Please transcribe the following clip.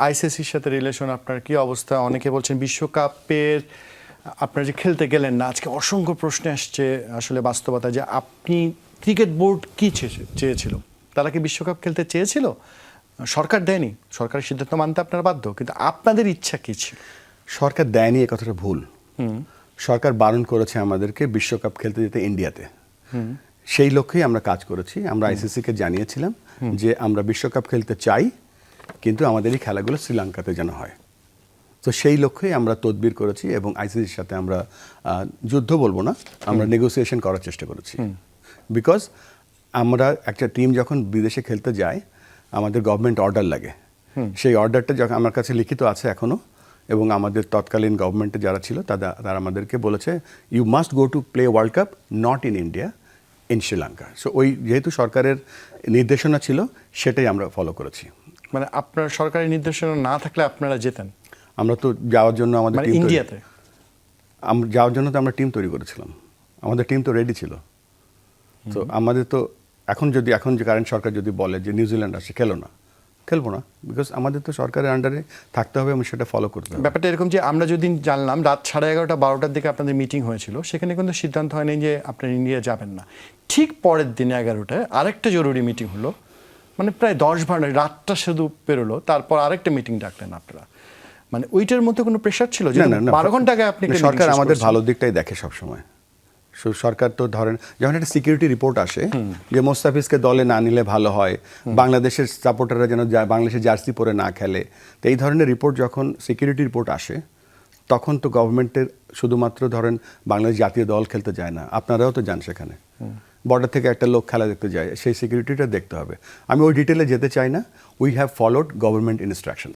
আইসিসির সাথে রিলেশন আপনার কি অবস্থা? অনেকে বলছেন বিশ্বকাপের আপনারা যে খেলতে গেলেন না, আজকে অসংখ্য প্রশ্ন আসছে আসলে বাস্তবতা যে আপনি ক্রিকেট বোর্ড কি চেয়েছিল? তারা কি বিশ্বকাপ খেলতে চেয়েছিল? সরকার দেয়নি, সরকারের সিদ্ধান্ত মানতে আপনারা বাধ্য, কিন্তু আপনাদের ইচ্ছা কি ছিল? সরকার দেয়নি, এ কথাটা ভুল। সরকার বারণ করেছে আমাদেরকে বিশ্বকাপ খেলতে যেতে ইন্ডিয়াতে। সেই লক্ষ্যেই আমরা কাজ করেছি। আমরা আইসিসিকে জানিয়েছিলাম যে আমরা বিশ্বকাপ খেলতে চাই, কিন্তু আমাদের এই খেলাগুলো শ্রীলঙ্কাতে যেন হয়। তো সেই লক্ষ্যেই আমরা তদবির করেছি এবং আইসিসির সাথে আমরা যুদ্ধ বলবো না, আমরা নেগোসিয়েশন করার চেষ্টা করেছি। বিকজ আমরা একটা টিম যখন বিদেশে খেলতে যায়, আমাদের গভর্নমেন্ট অর্ডার লাগে। সেই অর্ডারটা যখন আমার কাছে লিখিত আছে এখনও, এবং আমাদের তৎকালীন গভর্নমেন্টে যারা ছিল তারা আমাদেরকে বলেছে you must go to play world cup not in India, in Sri Lanka. So ওই যেহেতু সরকারের নির্দেশনা ছিল, সেটাই আমরা ফলো করেছি। মানে আপনার সরকারি নির্দেশনা না থাকলে আপনারা যেতেন? আমরা তো যাওয়ার জন্য আমাদের মানে ইন্ডিয়াতে যাওয়ার জন্য তো আমরা টিম তৈরি করেছিলাম, আমাদের টিম তো রেডি ছিল। তো আমাদের তো এখন যে কারেন্ট সরকার যদি বলে যে নিউজিল্যান্ড আসে, খেলবো না, বিকজ আমাদের তো সরকারের আন্ডারে থাকতে হবে এবং সেটা ফলো করতে হবে। ব্যাপারটা এরকম যে আমরা যদি জানলাম রাত 11:30 12টার দিকে আপনাদের মিটিং হয়েছিল, সেখানে কিন্তু সিদ্ধান্ত হয়নি যে আপনারা ইন্ডিয়া যাবেন না। ঠিক পরের দিনে 11টায় আরেকটা জরুরি মিটিং হলো, মানে প্রায় 10-12 রাতটা শুধু পেরোলো, তারপর আরেকটা মিটিং ডাকলেন আপনারা। মানে ওইটার মধ্যে কোনো প্রেশার ছিল যে 12 ঘন্টা আগে আপনি? সরকার আমাদের ভালো দিকটাই দেখে সবসময়। সরকার তো ধরেন যখন একটা সিকিউরিটি রিপোর্ট আসে যে মোস্তাফিজকে দলে না নিলে ভালো হয়, বাংলাদেশের সাপোর্টাররা যেন বাংলাদেশের জার্সি পরে না খেলে, তো এই ধরনের রিপোর্ট যখন সিকিউরিটি রিপোর্ট আসে, তখন তো গভর্নমেন্টের শুধুমাত্র ধরেন বাংলাদেশ জাতীয় দল খেলতে যায় না, আপনারাও তো যান সেখানে, বর্ডার থেকে একটা লোক খেলা দেখতে যায়, সেই সিকিউরিটিটা দেখতে হবে। আমি ওই ডিটেলে যেতে চাই না। We have followed government instructions.